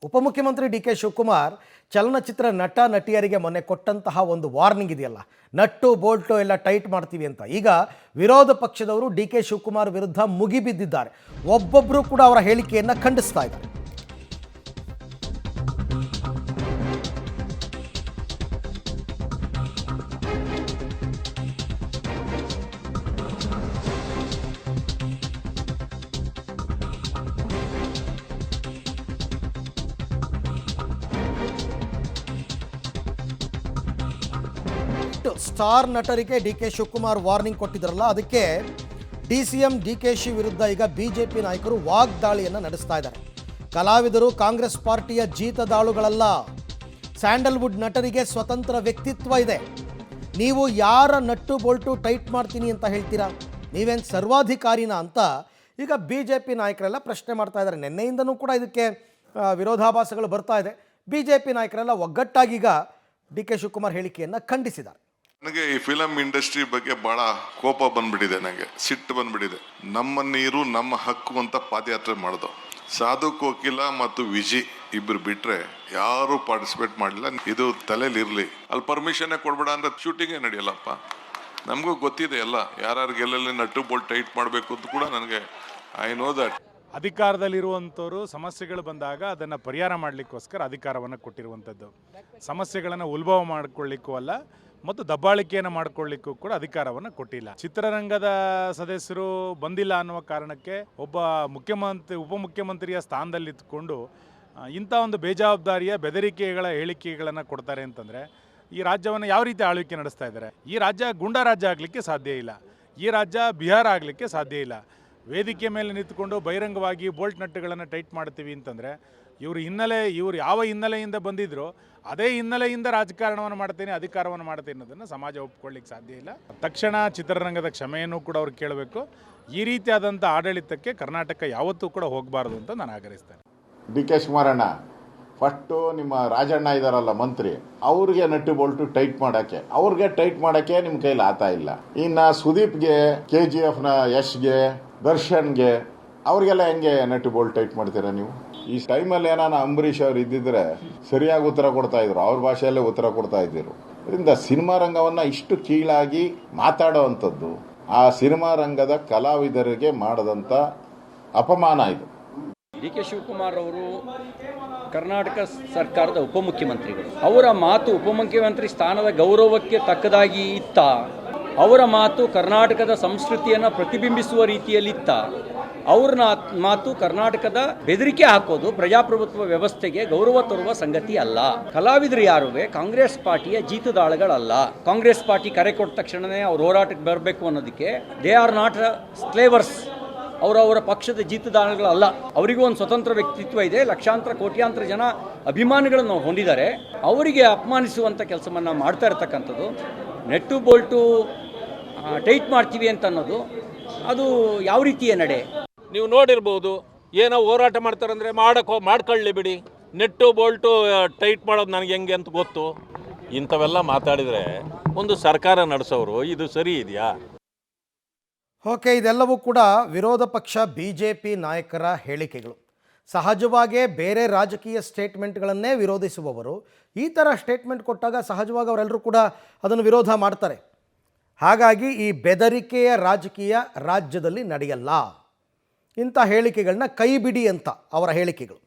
ಉಪಮುಖ್ಯಮಂತ್ರಿ D K Shivakumar ಚಲನಚಿತ್ರ ನಟ ನಟಿಯರಿಗೆ ಮೊನ್ನೆ ಕೊಟ್ಟಂತಹ ಒಂದು ವಾರ್ನಿಂಗ್ ಇದೆಯಲ್ಲ, ನಟ್ಟು ಬೋಲ್ಟು ಎಲ್ಲ ಟೈಟ್ ಮಾಡ್ತೀವಿ ಅಂತ. ಈಗ ವಿರೋಧ ಪಕ್ಷದವರು ಡಿ ಕೆ ಶಿವಕುಮಾರ್ ವಿರುದ್ಧ ಮುಗಿಬಿದ್ದಿದ್ದಾರೆ. ಒಬ್ಬೊಬ್ಬರು ಕೂಡ ಅವರ ಹೇಳಿಕೆಯನ್ನು ಖಂಡಿಸ್ತಾ ಇದ್ದಾರೆ. ಸ್ಟಾರ್ ನಟರಿಗೆ ಡಿ ಕೆ ಶಿವಕುಮಾರ್ ವಾರ್ನಿಂಗ್ ಕೊಟ್ಟಿದ್ರಲ್ಲ, ಅದಕ್ಕೆ DCM DKಶಿ ವಿರುದ್ಧ ಈಗ ಬಿಜೆಪಿ ನಾಯಕರು ವಾಗ್ದಾಳಿಯನ್ನು ನಡೆಸ್ತಾ ಇದ್ದಾರೆ. ಕಲಾವಿದರು ಕಾಂಗ್ರೆಸ್ ಪಾರ್ಟಿಯ ಜೀತದಾಳುಗಳಲ್ಲ, ಸ್ಯಾಂಡಲ್ವುಡ್ ನಟರಿಗೆ ಸ್ವತಂತ್ರ ವ್ಯಕ್ತಿತ್ವ ಇದೆ. ನೀವು ಯಾರ ನಟ್ಟು ಬೋಲ್ಟು ಟೈಟ್ ಮಾಡ್ತೀನಿ ಅಂತ ಹೇಳ್ತೀರಾ? ನೀವೇನು ಸರ್ವಾಧಿಕಾರಿನಾ ಅಂತ ಈಗ ಬಿಜೆಪಿ ನಾಯಕರೆಲ್ಲ ಪ್ರಶ್ನೆ ಮಾಡ್ತಾ ಇದ್ದಾರೆ. ನಿನ್ನೆಯಿಂದನೂ ಕೂಡ ಇದಕ್ಕೆ ವಿರೋಧಾಭಾಸಗಳು ಬರ್ತಾ ಇದೆ. ಬಿಜೆಪಿ ನಾಯಕರೆಲ್ಲ ಒಗ್ಗಟ್ಟಾಗಿ ಈಗ ಡಿ ಕೆ ಶಿವಕುಮಾರ್ ಹೇಳಿಕೆಯನ್ನು ಖಂಡಿಸಿದ್ದಾರೆ. ನನಗೆ ಈ ಫಿಲಂ ಇಂಡಸ್ಟ್ರಿ ಬಗ್ಗೆ ಬಹಳ ಕೋಪ ಬಂದ್ಬಿಟ್ಟಿದೆ, ನನಗೆ ಸಿಟ್ಟು ಬಂದ್ಬಿಟ್ಟಿದೆ. ನಮ್ಮ ನೀರು ನಮ್ಮ ಹಕ್ಕು ಅಂತ ಪಾದಯಾತ್ರೆ ಮಾಡ್ದು. ಸಾಧು ಕೋಕಿಲ ಮತ್ತು ವಿಜಿ ಇಬ್ರು ಬಿಟ್ರೆ ಯಾರು ಪಾರ್ಟಿಸಿಪೇಟ್ ಮಾಡಲಿಲ್ಲ. ಇದು ತಲೆಲಿರ್ಲಿ. ಅಲ್ಲಿ ಪರ್ಮಿಷನ್ನೇ ಕೊಡ್ಬೇಡ ಅಂದ್ರೆ ಶೂಟಿಂಗೇ ನಡೆಯಲ್ಲಪ್ಪ. ನಮಗೂ ಗೊತ್ತಿದೆ ಎಲ್ಲ, ಯಾರ್ಯಾರಿಗೆ ಎಲ್ಲೆಲ್ಲಿ ನಟ್ಟು ಬೋಲ್ಟ್ ಟೈಟ್ ಮಾಡಬೇಕು ಅಂತ ಕೂಡ ನನಗೆ ಐ ನೋ ದಟ್. ಅಧಿಕಾರದಲ್ಲಿರುವಂಥವ್ರು ಸಮಸ್ಯೆಗಳು ಬಂದಾಗ ಅದನ್ನು ಪರಿಹಾರ ಮಾಡಲಿಕ್ಕೋಸ್ಕರ ಅಧಿಕಾರವನ್ನು ಕೊಟ್ಟಿರುವಂಥದ್ದು. ಸಮಸ್ಯೆಗಳನ್ನು ಉಲ್ಭವ ಮಾಡಿಕೊಳ್ಳಿಕ್ಕೂ ಅಲ್ಲ ಮತ್ತು ದಬ್ಬಾಳಿಕೆಯನ್ನು ಮಾಡಿಕೊಳ್ಳಿಕ್ಕೂ ಕೂಡ ಅಧಿಕಾರವನ್ನು ಕೊಟ್ಟಿಲ್ಲ. ಚಿತ್ರರಂಗದ ಸದಸ್ಯರು ಬಂದಿಲ್ಲ ಅನ್ನುವ ಕಾರಣಕ್ಕೆ ಒಬ್ಬ ಉಪಮುಖ್ಯಮಂತ್ರಿಯ ಸ್ಥಾನದಲ್ಲಿ ಇದ್ದುಕೊಂಡು ಇಂಥ ಒಂದು ಬೇಜವಾಬ್ದಾರಿಯ ಬೆದರಿಕೆಗಳ ಹೇಳಿಕೆಗಳನ್ನು ಕೊಡ್ತಾರೆ ಅಂತಂದರೆ ಈ ರಾಜ್ಯವನ್ನು ಯಾವ ರೀತಿ ಆಳ್ವಿಕೆ ನಡೆಸ್ತಾ ಇದ್ದಾರೆ? ಈ ರಾಜ್ಯ ಗೂಂಡಾ ರಾಜ್ಯ ಆಗಲಿಕ್ಕೆ ಸಾಧ್ಯ ಇಲ್ಲ. ಈ ರಾಜ್ಯ ಬಿಹಾರ ಆಗಲಿಕ್ಕೆ ಸಾಧ್ಯ ಇಲ್ಲ. ವೇದಿಕೆ ಮೇಲೆ ನಿಂತುಕೊಂಡು ಬಹಿರಂಗವಾಗಿ ಬೋಲ್ಟ್ ನಟ್ಟುಗಳನ್ನು ಟೈಟ್ ಮಾಡ್ತೀವಿ ಅಂತಂದರೆ ಇವರು ಯಾವ ಹಿನ್ನೆಲೆಯಿಂದ ಬಂದಿದ್ರು ಅದೇ ಹಿನ್ನೆಲೆಯಿಂದ ರಾಜಕಾರಣವನ್ನು ಮಾಡ್ತೇನೆ, ಅಧಿಕಾರವನ್ನು ಮಾಡ್ತೇನೆ ಅನ್ನೋದನ್ನು ಸಮಾಜ ಒಪ್ಕೊಳ್ಳಿಕ್ಕೆ ಸಾಧ್ಯ ಇಲ್ಲ. ತಕ್ಷಣ ಚಿತ್ರರಂಗದ ಕ್ಷಮೆಯನ್ನು ಕೂಡ ಅವ್ರು ಕೇಳಬೇಕು. ಈ ರೀತಿಯಾದಂಥ ಆಡಳಿತಕ್ಕೆ ಕರ್ನಾಟಕ ಯಾವತ್ತೂ ಕೂಡ ಹೋಗಬಾರ್ದು ಅಂತ ನಾನು ಆಗ್ರಹಿಸ್ತೇನೆ. ಡಿ ಕೆ ಶಿವಕುಮಾರಣ್ಣ, ಫಸ್ಟು ನಿಮ್ಮ ರಾಜಣ್ಣ ಇದ್ದಾರಲ್ಲ ಮಂತ್ರಿ, ಅವ್ರಿಗೆ ನಟ್ಟು ಬೋಲ್ಟು ಟೈಟ್ ಮಾಡೋಕ್ಕೆ ನಿಮ್ಮ ಕೈಲಿ ಆತ ಇಲ್ಲ. ಇನ್ನು ಸುದೀಪ್ಗೆ, KGFನ ಯಶ್ಗೆ, ದರ್ಶನ್ಗೆ ಅವ್ರಿಗೆಲ್ಲ ಹೆಂಗೆ ನಟ್ಟು ಬೋಲ್ಟ್ ಟೈಟ್ ಮಾಡ್ತೀರಾ ನೀವು? ಈ ಟೈಮಲ್ಲಿ ಏನಾನ ಅಂಬರೀಷ್ ಅವ್ರು ಇದ್ದಿದ್ರೆ ಸರಿಯಾಗಿ ಉತ್ತರ ಕೊಡ್ತಾ ಇದ್ರು, ಅವ್ರ ಭಾಷೆಯಲ್ಲೇ ಉತ್ತರ ಕೊಡ್ತಾ ಇದ್ದರು. ಇದರಿಂದ ಸಿನಿಮಾ ರಂಗವನ್ನು ಇಷ್ಟು ಕೀಳಾಗಿ ಮಾತಾಡೋ ಅಂಥದ್ದು ಆ ಸಿನಿಮಾ ರಂಗದ ಕಲಾವಿದರಿಗೆ ಮಾಡದಂಥ ಅಪಮಾನ ಇದು. ಡಿ ಕೆ ಶಿವಕುಮಾರ್ ಅವರು ಕರ್ನಾಟಕ ಸರ್ಕಾರದ ಉಪಮುಖ್ಯಮಂತ್ರಿಗಳು. ಅವರ ಮಾತು ಉಪಮುಖ್ಯಮಂತ್ರಿ ಸ್ಥಾನದ ಗೌರವಕ್ಕೆ ತಕ್ಕದಾಗಿ ಇತ್ತ? ಅವರ ಮಾತು ಕರ್ನಾಟಕದ ಸಂಸ್ಕೃತಿಯನ್ನು ಪ್ರತಿಬಿಂಬಿಸುವ ರೀತಿಯಲ್ಲಿತ್ತ? ಅವ್ರ ಮಾತು ಕರ್ನಾಟಕದ ಬೆದರಿಕೆ ಹಾಕೋದು ಪ್ರಜಾಪ್ರಭುತ್ವ ವ್ಯವಸ್ಥೆಗೆ ಗೌರವ ತರುವ ಸಂಗತಿ ಅಲ್ಲ. ಕಲಾವಿದರು ಯಾರುವೆ ಕಾಂಗ್ರೆಸ್ ಪಾರ್ಟಿಯ ಜೀತದಾಳಗಳಲ್ಲ. ಕಾಂಗ್ರೆಸ್ ಪಾರ್ಟಿ ಕರೆ ಕೊಟ್ಟ ತಕ್ಷಣವೇ ಅವ್ರು ಹೋರಾಟಕ್ಕೆ ಬರಬೇಕು ಅನ್ನೋದಕ್ಕೆ ದೇ ಆರ್ ನಾಟ್ ಸ್ಲೇವರ್ಸ್. ಅವರ ಪಕ್ಷದ ಜೀತದಾಳಗಳಲ್ಲ. ಅವರಿಗೂ ಒಂದು ಸ್ವತಂತ್ರ ವ್ಯಕ್ತಿತ್ವ ಇದೆ. ಲಕ್ಷಾಂತರ ಕೋಟ್ಯಾಂತರ ಜನ ಅಭಿಮಾನಿಗಳನ್ನು ಹೊಂದಿದ್ದಾರೆ. ಅವರಿಗೆ ಅಪಮಾನಿಸುವಂಥ ಕೆಲಸವನ್ನು ಮಾಡ್ತಾ ಇರ್ತಕ್ಕಂಥದ್ದು, ನೆಟ್ಟು ಬೋಲ್ಟು ಟೈಟ್ ಮಾಡ್ತೀವಿ ಅಂತ ಅನ್ನೋದು ಅದು ಯಾವ ರೀತಿಯ ನಡೆ? ನೀವು ನೋಡಿರ್ಬೋದು, ಏನೋ ಹೋರಾಟ ಮಾಡ್ತಾರಂದರೆ ಮಾಡ್ಕೊಳ್ಳಿ ಬಿಡಿ. ನೆಟ್ಟು ಬೋಲ್ಟು ಟೈಟ್ ಮಾಡೋದು ನನಗೆ ಹೆಂಗೆ ಅಂತ ಗೊತ್ತು. ಇಂಥವೆಲ್ಲ ಮಾತಾಡಿದರೆ ಒಂದು ಸರ್ಕಾರ ನಡೆಸೋರು ಇದು ಸರಿ ಇದೆಯಾ? ಓಕೆ, ಇದೆಲ್ಲವೂ ಕೂಡ ವಿರೋಧ ಪಕ್ಷ ಬಿಜೆಪಿ ನಾಯಕರ ಹೇಳಿಕೆಗಳು. ಸಹಜವಾಗೇ ಬೇರೆ ರಾಜಕೀಯ ಸ್ಟೇಟ್ಮೆಂಟ್ಗಳನ್ನೇ ವಿರೋಧಿಸುವವರು ಈ ಥರ ಸ್ಟೇಟ್ಮೆಂಟ್ ಕೊಟ್ಟಾಗ ಸಹಜವಾಗಿ ಅವರೆಲ್ಲರೂ ಕೂಡ ಅದನ್ನು ವಿರೋಧ ಮಾಡ್ತಾರೆ. ಹಾಗಾಗಿ ಈ ಬೆದರಿಕೆಯ ರಾಜಕೀಯ ರಾಜ್ಯದಲ್ಲಿ ನಡೆಯಲ್ಲ. ಇಂಥ ಹೇಳಿಕೆಗಳನ್ನ ಕೈ ಬಿಡಿ ಅಂತ ಅವರ ಹೇಳಿಕೆಗಳು.